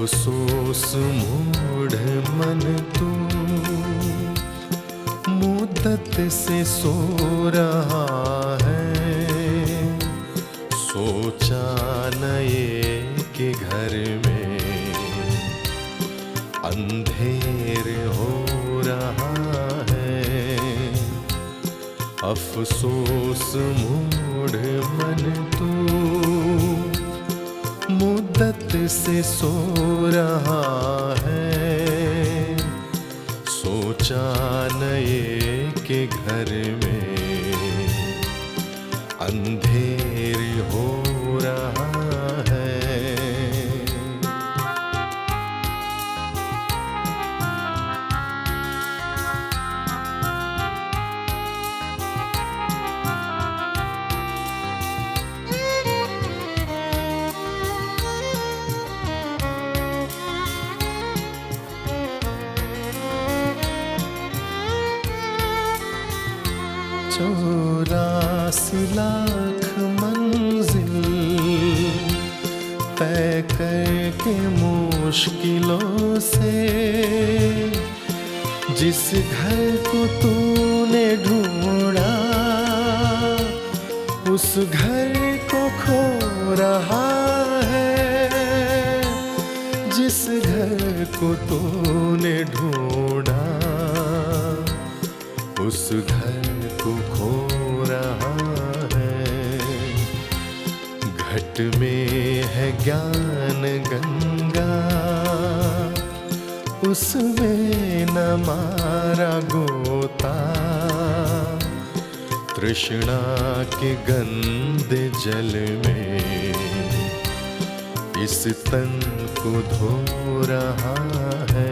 अफसोस मूढ़ मन तू मुद्दत से सो रहा है। सोचा न ये कि घर में अंधेर हो रहा है। अफसोस मूढ़ मन तू मुद्दत से सो रहा है। सोचा न ये कि घर में अंधेर हो रहा है। चौरासी लाख मंजिल तय करके मुश्किलों से जिस घर को तूने ढूंढा उस घर को खो रहा है। जिस घर को तूने ढूंढा उस घर को खो रहा है। घट में है ज्ञान गंगा उसमें न मारा गोता। तृष्णा के गंदे जल में इस तन को धो रहा है।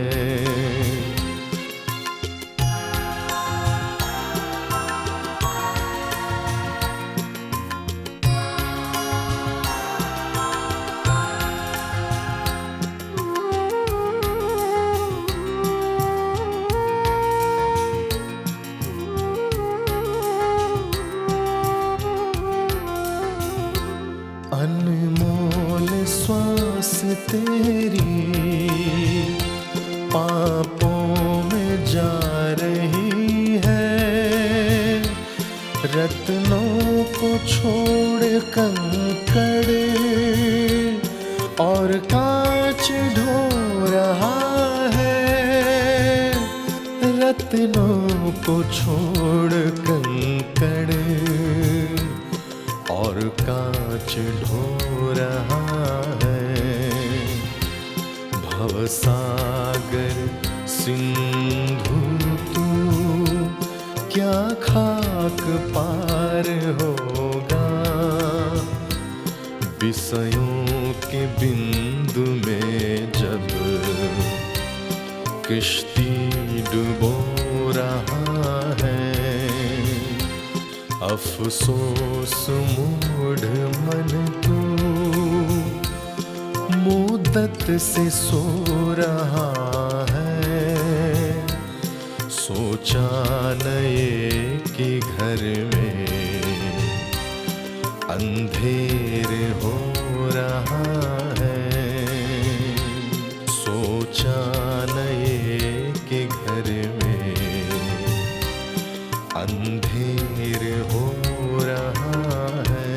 अनमोल श्वास तेरी पापों में जा रही है। रत्नों को छोड़ कंकड़ और कांच ढो रहा है। रत्नों को छोड़ कंकड़ और कांच ढो रहा है। भवसागर सिंधु तू क्या खाक पार होगा। विषयों के बिंदु में जब किश्ती डुबो रहा है। अफसोस मूढ़ मन तू मुद्दत से सो रहा है। सोचा न ये कि घर में अंधेर हो रहा है। सोचा न ये कि घर में अंधेर हो रहा है।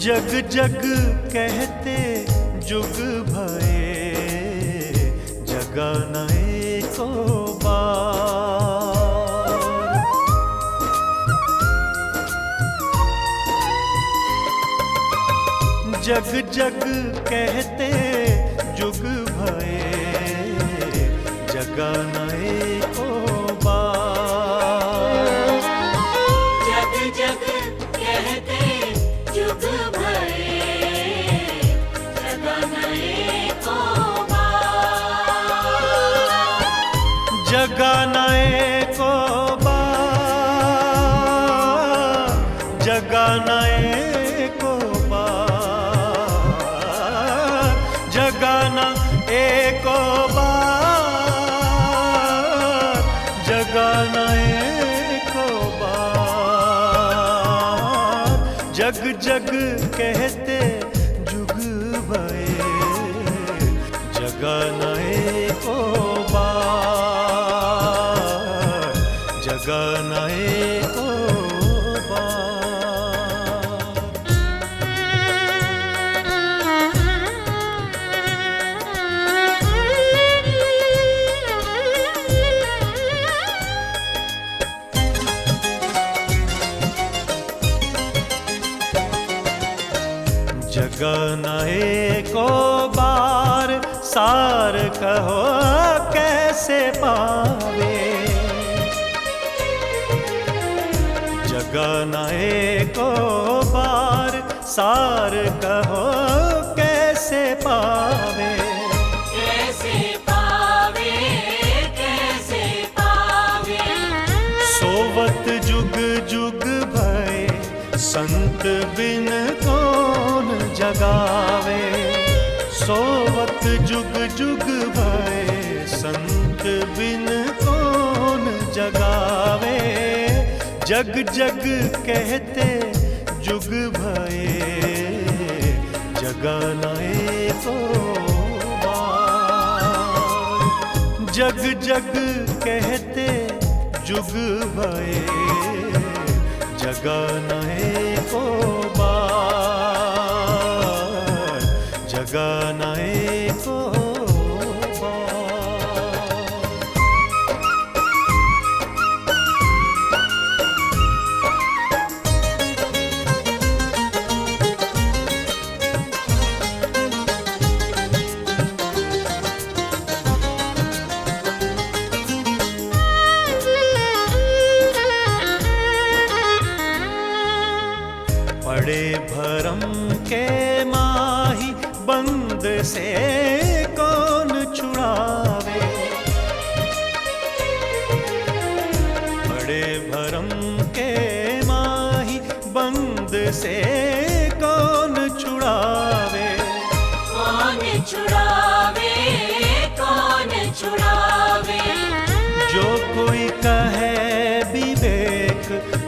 जग जग कहते जुग भये जगा न एको बार। जग जग कहते जुग भये जगाना एको बार। जग जग कहते जुग भये, जगाना एको बार। जगाना एको बार, जगाना एको बार, जगाना एको बार, जगाना एको बार। जग जग कहते जुग भये, जगाना एको बार, जगाना एको बार। जगाना एको बार, सार कहो कैसे पावे। जगाना एको बार, सार कहो कैसे पावे। कैसे पावे, कैसे पावे। सोवत जुग जुग भय, संत बिन कौन जगावे। सोवत जुग जुग भय, संत बिन कौन जगावे। जग जग कहते जुग भये, जगाना एको बार। जग जग कहते जुग भये, जगाना एको बार, जगाना एको बार। पड़े भरम के माही, बंद से कौन छुड़ावे। पड़े भरम के माही, बंद से कौन छुड़ावे। कौन छुड़ावे, कौन छुड़ावे। जो कोई कहे विवेक,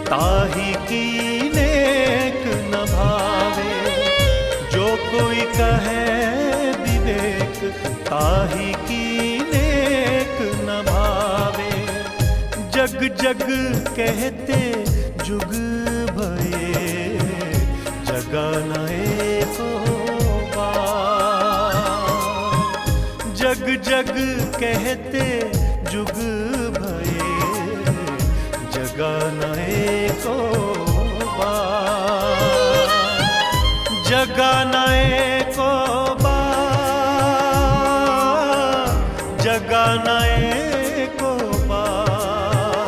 ताही की नेक न भावे। जो कोई कहे विवेक, ताही की नेक न भावे। जग जग कहते जुग भये, जगाना एको बार। जग जग कहते जुग भये, जगाना एको बार। जगाना एको बार, जगाना एको बार,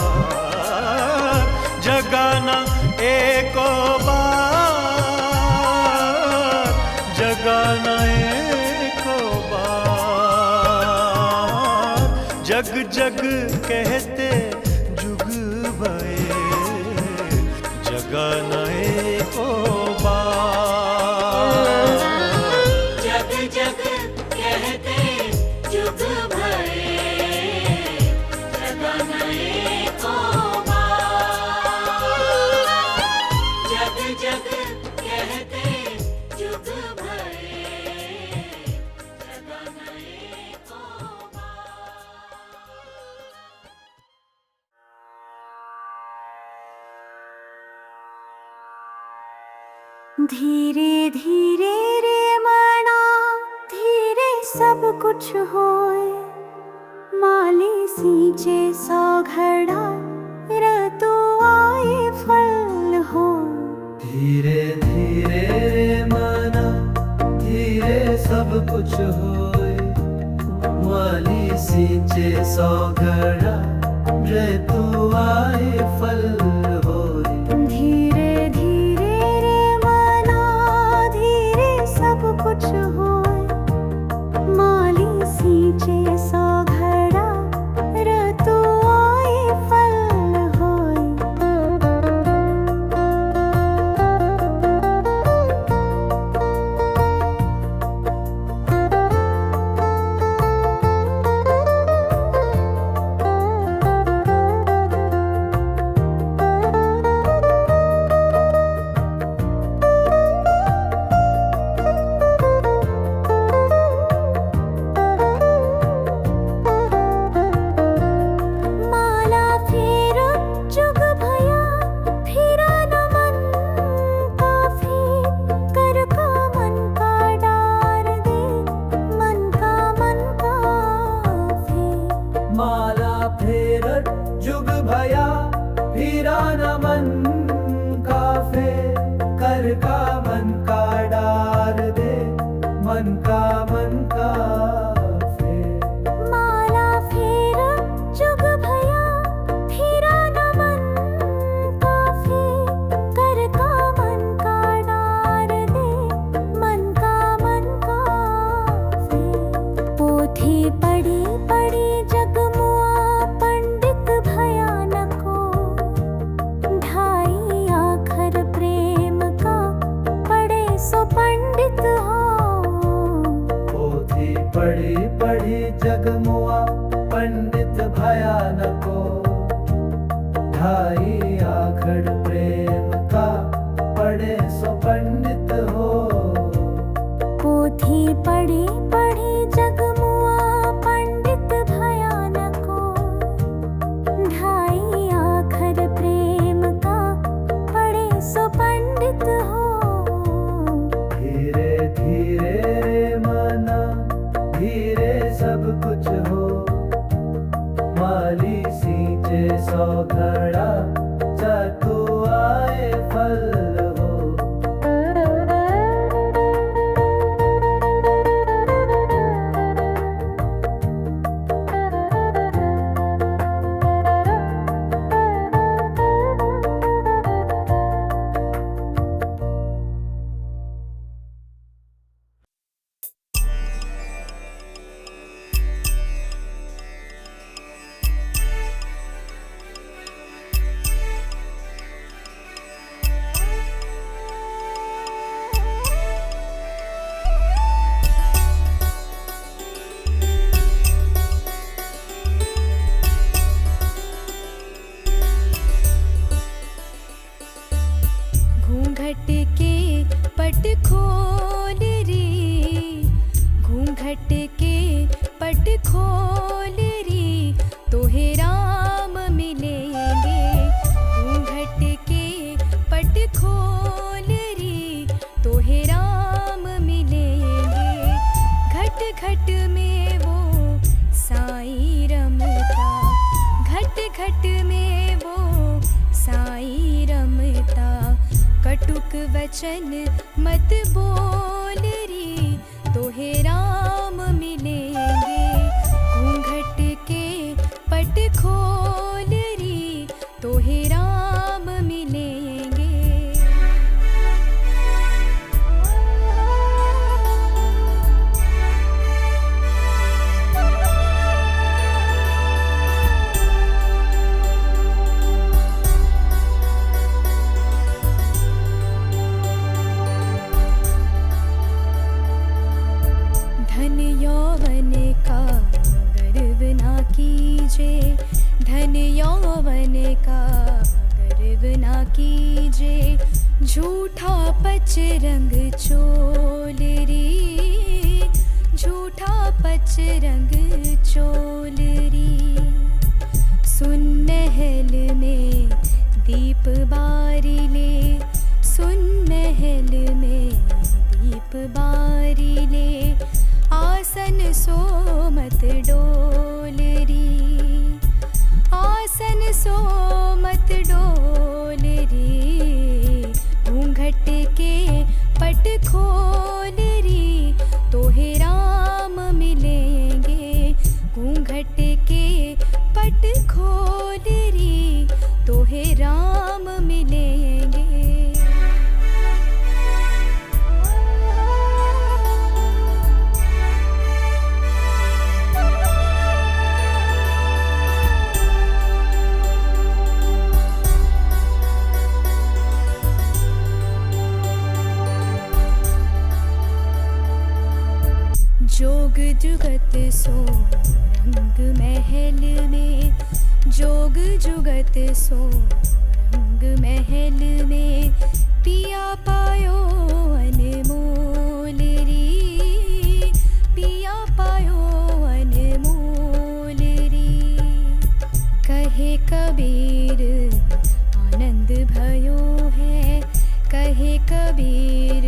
जगाना एको बार, जगाना एको बार। जग जग कहते जुग भये, जगाना एको बार। जग जग कहते जुग भये, जगाना एको बार। जग जग कहते जुग भये, जगाना एको बार। धीरे धीरे रे मना, धीरे सब कुछ होए। माली सींचे सौ घड़ा, ऋतु आए फल हो। धीरे धीरे रे माना, धीरे सब कुछ होए। माली सींचे सौ घड़ा ऋतु आए फल होए। धीरे धीरे रे मना धीरे सब कुछ होए। माली सींचे सौ घड़ा ऋतु आए फल होए। माला फेर जुग भया फिरा न मन का फेर। कर का मन का डार दे मन का फेर। माला फेरत जुग भया फिरा न मन का फेर। कर का मन का डार दे मन का फेर। माला फेर जुग भया फिरा न मन का फेर। कर का मन का डार दे मन का फेर। पोथी पढ़ी पढ़ी जगमुआ पंडित भयानको। ढाई आखर प्रेम का पढ़े सो पंडित हो। पोथी पढ़ी पढ़ी जगमुआ पंडित भयानको। ढाई आखड़ प्रेम का पढ़े सो पंडित हो। पोथी पढ़ी पढ़ी जगमुआ पंडित भयानको। ढाई आखर प्रेम का पढ़े सो पंडित हो। धीरे धीरे रे मना धीरे सब कुछ हो। माली सींचे सौ घड़ा चतु आए फल हो। घूंघट के पट खोल री। घूंघट के पट खोल री तोहे राम मिलेंगे। घूंघट के पट खोल री तोहे राम मिलेंगे। घट घट में वो साईं रमता। घट घट में वो साईं रमता। कटुक वचन मत बोल री तोहे राम मिलेंगे। घूंघट के पट खोल री तोहे राम मिलेंगे। धन यौवन का गर्व ना कीजे। धन यौवन का गर्व ना कीजे। झूठा पचरंग चोल री। झूठा पचरंग चोल री। सुन महल में दीप बारी ले। सुन महल में दीप बारी ले। आसन सो मत डोल री। आसन सो मत डोल री। घूंघट के पट खोल री तोहे राम मिलेंगे। घूंघट जोग जुगत सो रंग महल में, जोग जुगत सो रंग महल में, पिया पायो अनमोल री, पिया पायो अनमोल री। कहे कबीर आनंद भयो है, कहे कबीर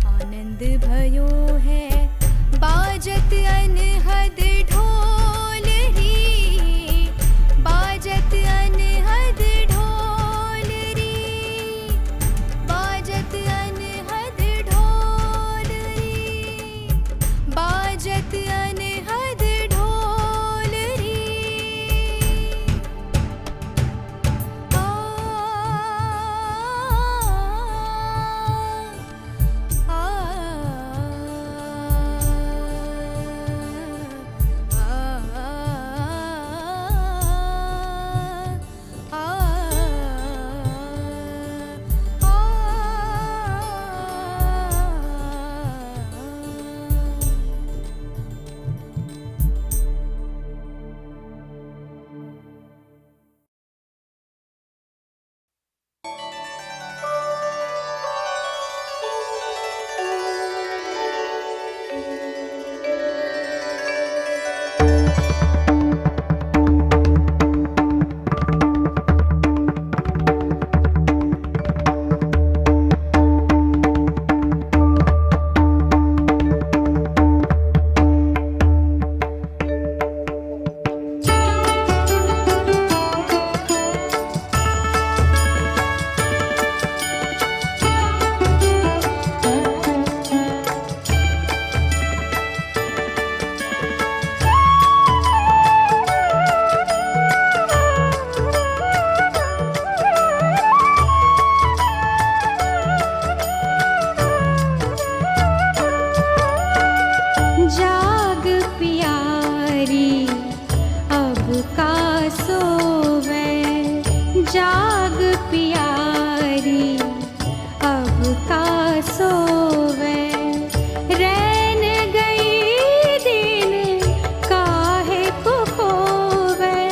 आनंद भयो है, बाजत अनहद ढोल री, बाजत अनहद ढोल री, बाजत अनहद ढोल री, बाजत अनहद ढोल री। जाग प्यारी अब का सोवे, जाग प्यारी अब का सोवे, रैन गई दिन काहे को खोवे,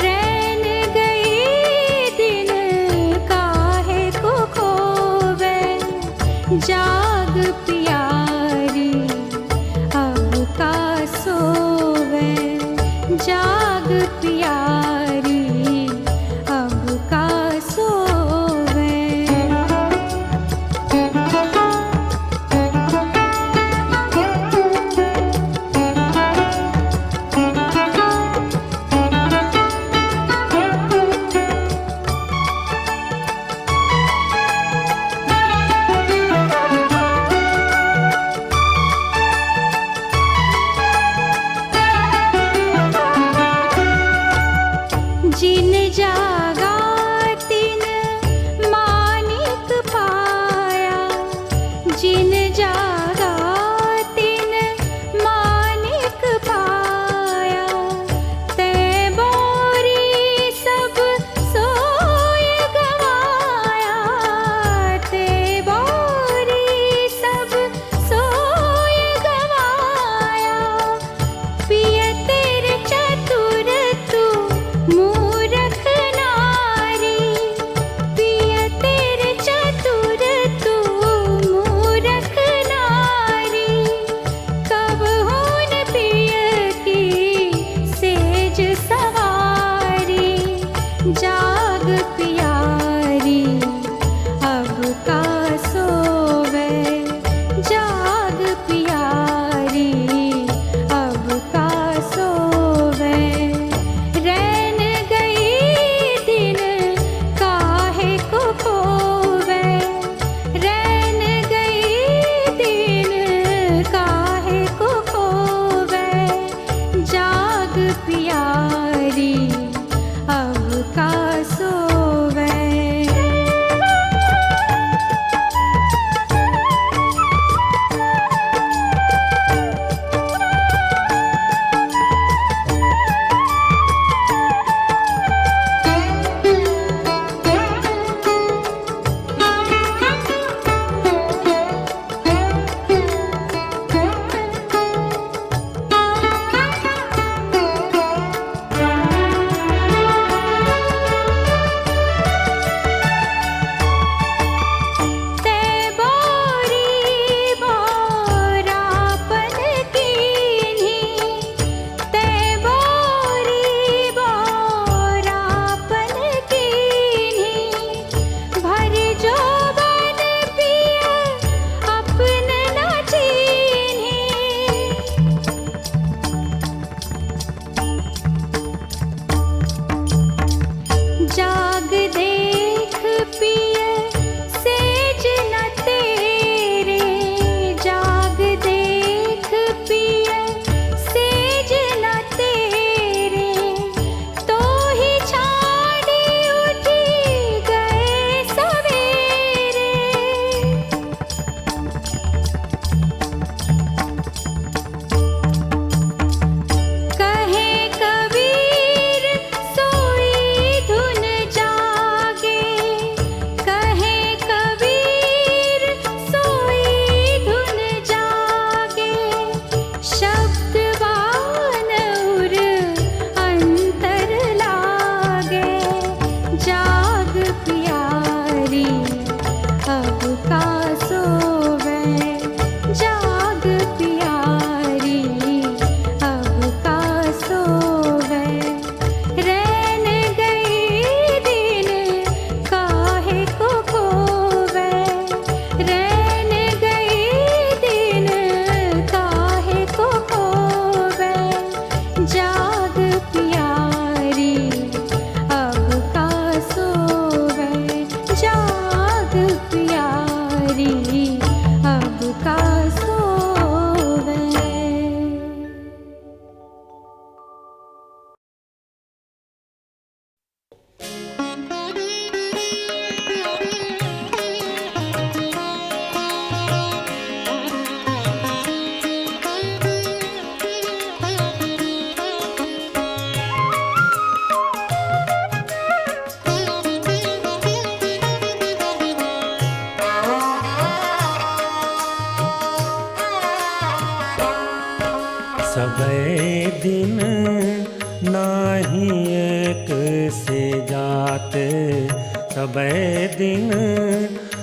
रैन गई दिन काहे को खोवे, जाग प्यारी अब का सोवे, जाग प्यारी अब का सोवे। सबे दिन नाही एक से जात, सबे दिन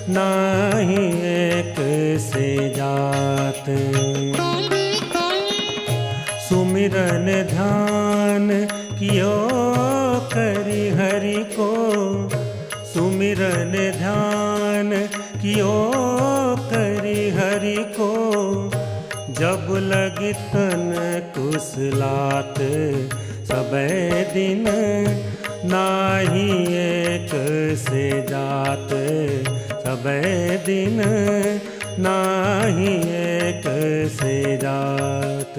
नाही एक से जात। सुमिरन ध्यान कियो करि हरि को, सुमिरन ध्यान कियो करि हरि को, जब लगी तन कुशलात, सबे दिन नाही एक से जात, सबे दिन नाही एक से जात।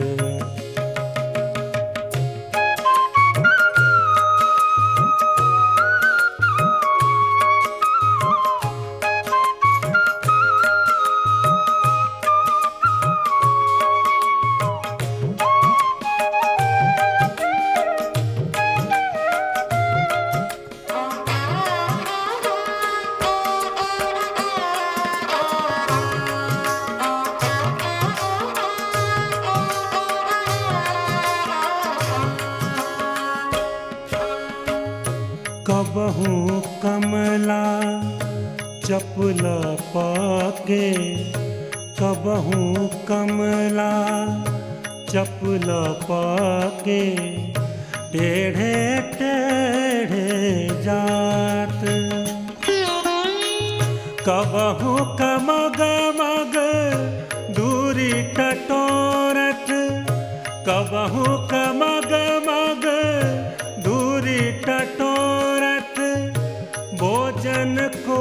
कबहू कमला चपल पाके, कबहू कमला चपल पाके, टेढ़े टेढ़े जात। कबहू कमग मग दूरी टटोरत, कबहू कमग मग दूरी टटोरत, भोजन को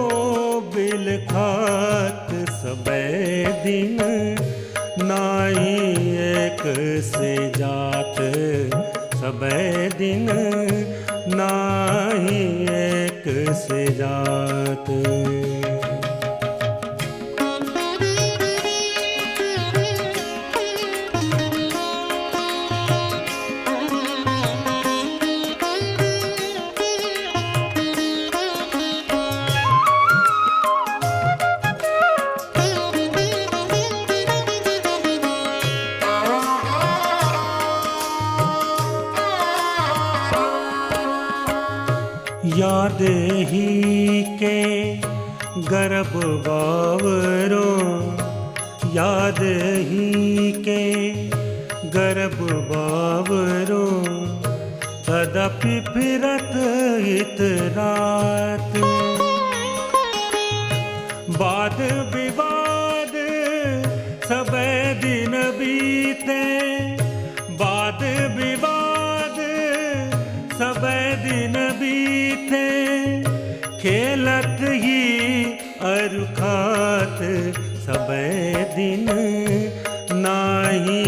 बिल खात, सबे दिन नाई एक से जात, सबे दिन नाई एक से जात। याद ही के गर्भ बावरो, याद ही के गर्भ बावरो, तदपि फिरत हित रात। वाद विवाद सबे दिन बीते, वाद विवाद सबे दिन बीते, खेलत ही अरुखात, सबे दिन नाही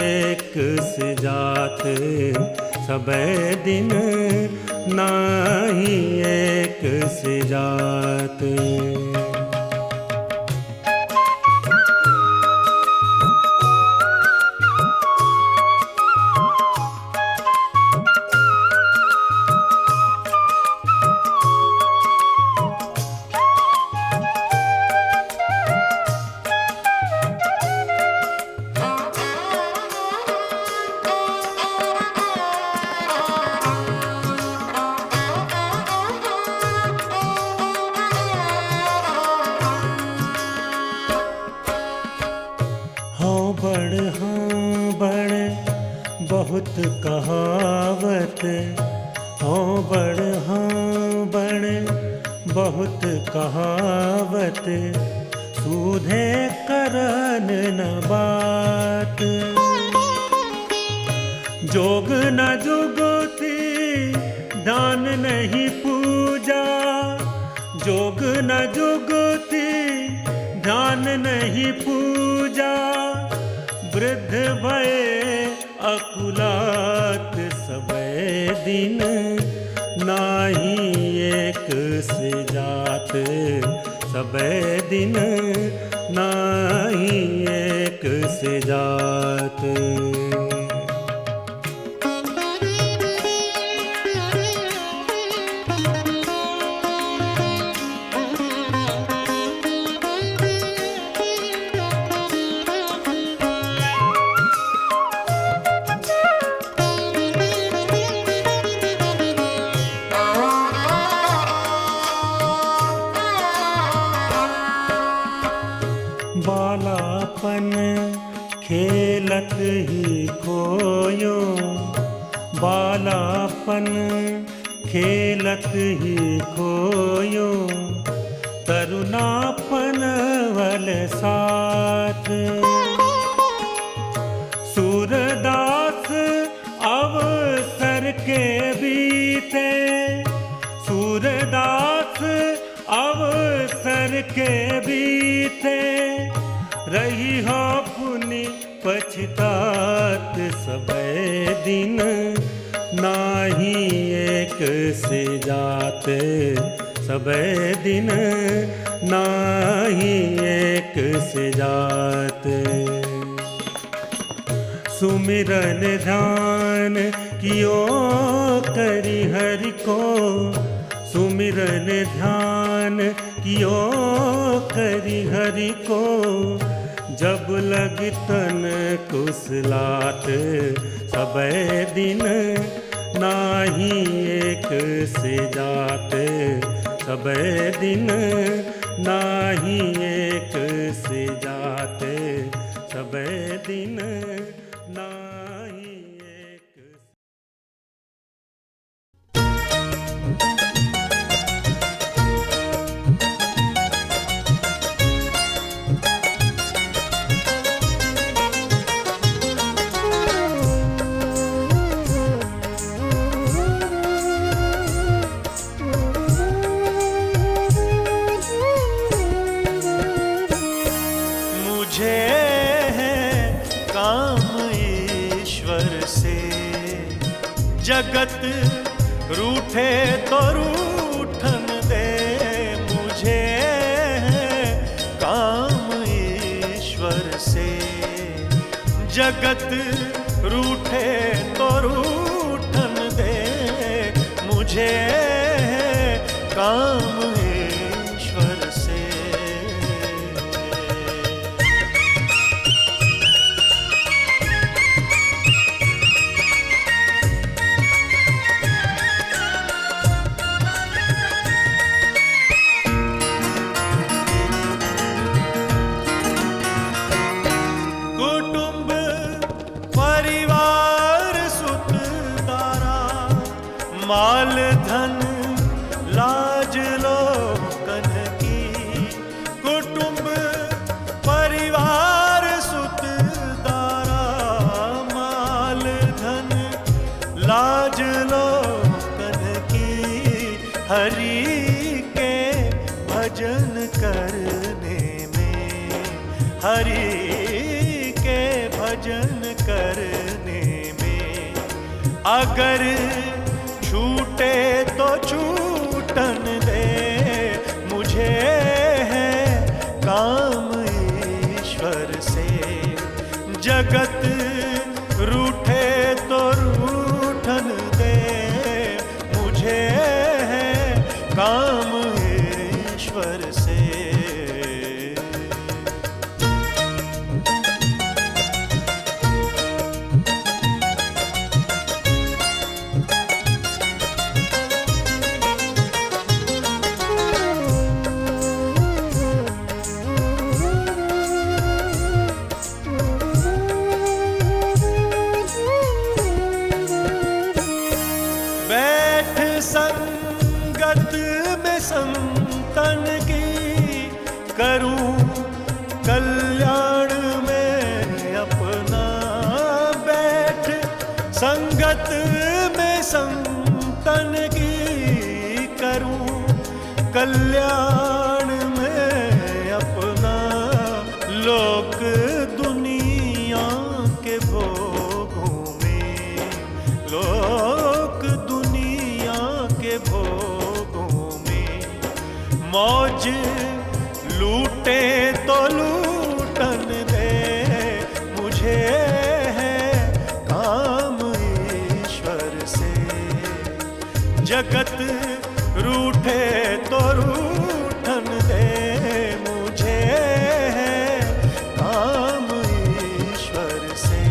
एक से जात, सबे दिन नाही एक से जात। हाँ बड़ बहुत कहावत, हाँ बड़ बहुत कहावत, सूधे करन न बात। जोग न जुगती दान नहीं पूजा, जोग न जुगती ध्यान नहीं पूजा, वृद्ध भये अकुलात, सबे दिन नाही एक से जात, सबे दिन नाही एक से जात। बालापन खेलत ही खोयो, बालापन खेलत ही खोयो, तरुणापन वल साथ। सूरदास अवसर के बीते, सूरदास अवसर के बीते, रही हो पुनि पछतात सबे दिन, नाही एक से जाते सबे दिन, नाही एक से जाते। सुमिरन ध्यान कियो करि हरि को, सुमिरन ध्यान कियो करि हरि को, जब लग तन कुशलात सबे दिन, नाही एक से जाते सबे दिन, नाही एक से जाते सबे दिन, नाही एक। मुझे है काम ईश्वर से, जगत रूठे तो रूठन दे। मुझे है काम ईश्वर से, जगत रूठे तो रूठन दे। मुझे है काम ईश्वर से। कुटुंब परिवार सुख दारा, माल धन लाज लोकन की। कुटुंब परिवार सुख दारा, माल धन लाज लोकन की। हरि के भजन करने में, हरि के भजन करने में, अगर छूटे तो छूटन दे। मुझे है काम ईश्वर से, जगत रूठे तो रूठन दे। मुझे है काम ईश्वर से। बैठ संगत में संतन की, करूं कल्याण में अपना। बैठ संगत में संतन की, करूं कल्याण में अपना। लोक दुनिया के भोगों में, लोक दुनिया के भोगों में, मौज लूटे तो लूटन दे। मुझे है काम ईश्वर से, जगत रूठे तो रूठन दे। मुझे है काम ईश्वर से।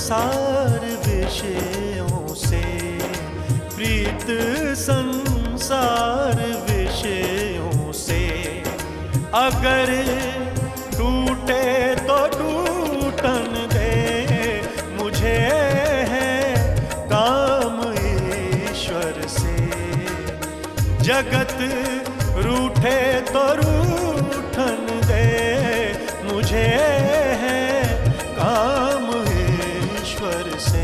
संसार विषयों से, प्रीत संसार विषयों से। अगर टूटे तो टूटन दे, मुझे है काम ईश्वर से। जगत रूठे तो रूठन दे, मुझे है काम ईश्वर से।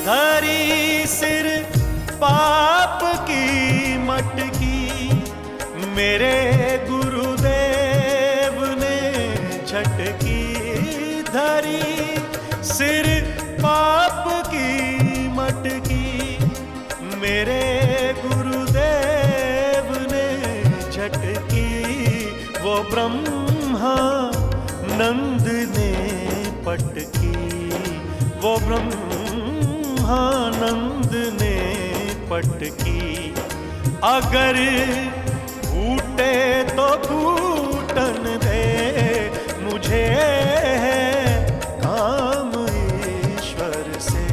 धरी सिर पाप की मटकी, मेरे गुरुदेव ने झटकी। धरी सिर पाप की मटकी, मेरे गुरुदेव ने झटकी। वो ब्रह्मा नंद ने पटकी, वो ब्रह्मानंद ने पटकी। अगर फूटे तो फूटन दे, मुझे है काम ईश्वर से।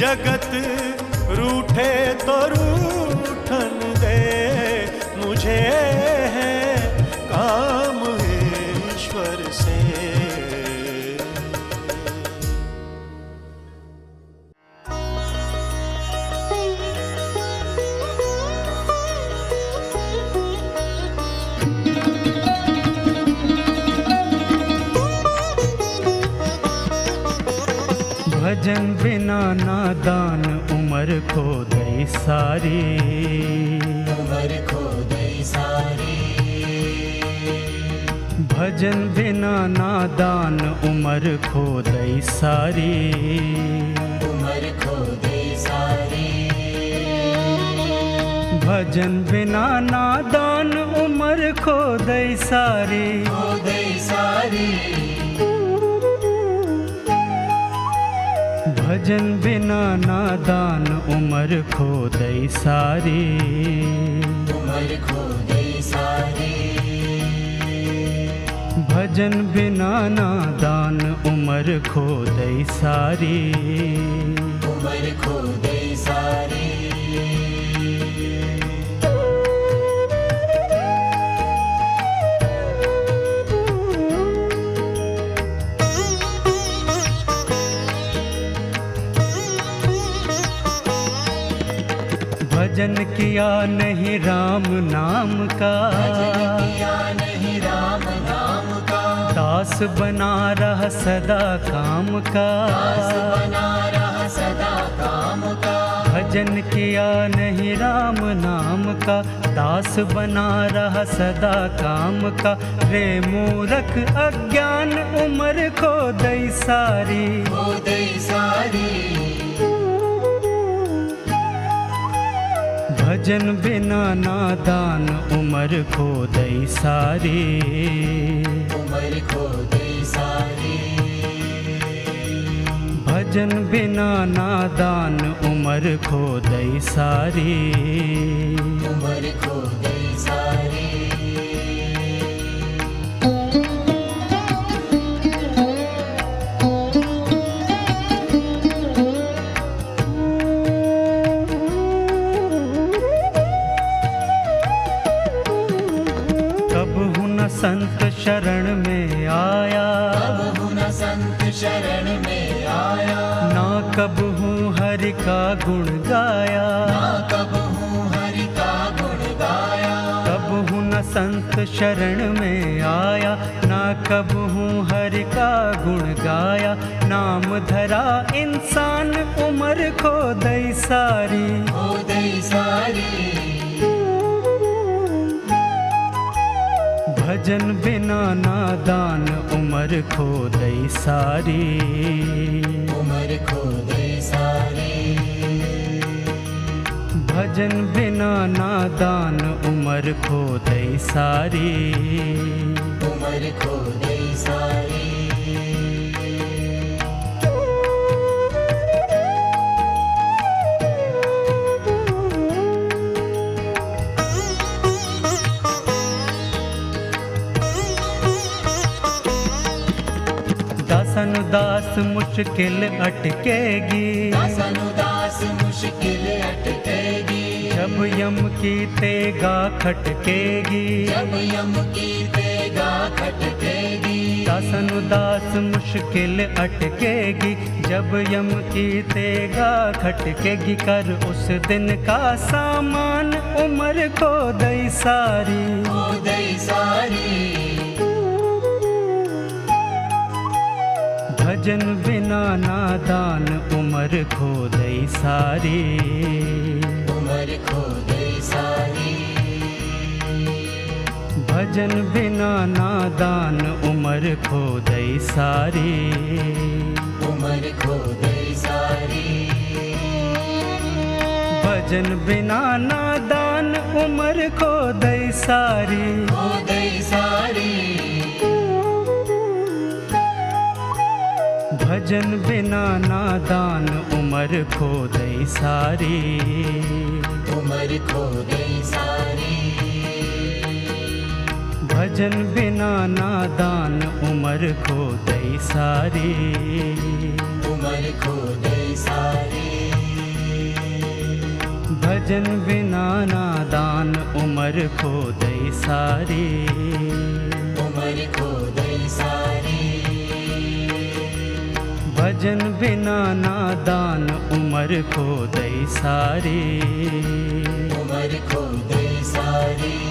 जगत रूठे तो रूठन दे, मुझे है काम ईश्वर से। भजन बिना नादान उम्र खो गई सारी, उम्र खो गई सारी। भजन बिना नादान उम्र खो गई सारी, उम्र खो गई सारी। भजन बिना नादान उम्र खो गई सारी, खो गई सारी। भजन बिना नादान उम्र खो गई सारी, उम्र खो गई सारी। भजन बिना नादान उम्र खो गई सारी, उम्र खो गई सारी। भजन किया नहीं राम नाम का, किया नहीं राम नाम का। दास बना रहा सदा काम का, बना रहा सदा काम का। भजन किया नहीं राम नाम का, दास बना रहा सदा काम का। रे मूरख अज्ञान उम्र खो गई सारी, खो गई सारी। भजन बिना नादान उम्र खो गई सारी, उम्र खो गई सारी। भजन बिना नादान उम्र खो गई सारी, उम्र खो गई सारी। संत शरण में आया, कब न संत शरण में आया। ना कब हूँ हरि का गुण गाया, ना कब हूँ हरि का गुण गाया। कब हूँ न संत शरण में आया, ना कब हूँ हरि का गुण गाया। नाम धरा इंसान उम्र खो गई सारी, खो गई सारी। भजन बिना नादान उम्र खो गई सारी, उम्र खो गई सारी। भजन बिना नादान उमर खो दई सारी। उमर खो गई सारी। दासन दास मुश्किल अटकेगी, दासन दास मुश्किल अटकेगी। जब यम की तेगा खटकेगी, जब यम की तेगा खटकेगी। दासन दास मुश्किल अटकेगी, जब यम की तेगा खटकेगी। कर उस दिन का सामान उमर खो दई सारी। खो गई सारी। भजन बिना नादान उमर खो दई सारी। उमर खो गई सारी। भजन बिना नादान उमर खो दई सारी। उमर खो गई सारी। भजन बिना नादान उमर खो दई सारी। खो गई सारी। भजन बिना नादान उमर खो दई सारी। उमर खो गई सारी। भजन बिना नादान उमर खो दई सारी। उमर खो गई सारी। भजन बिना नादान उमर खो दई सारी। उमर खो गई सारी। भजन बिना नादान उमर खो दई सारी। उमर खो गई सारी।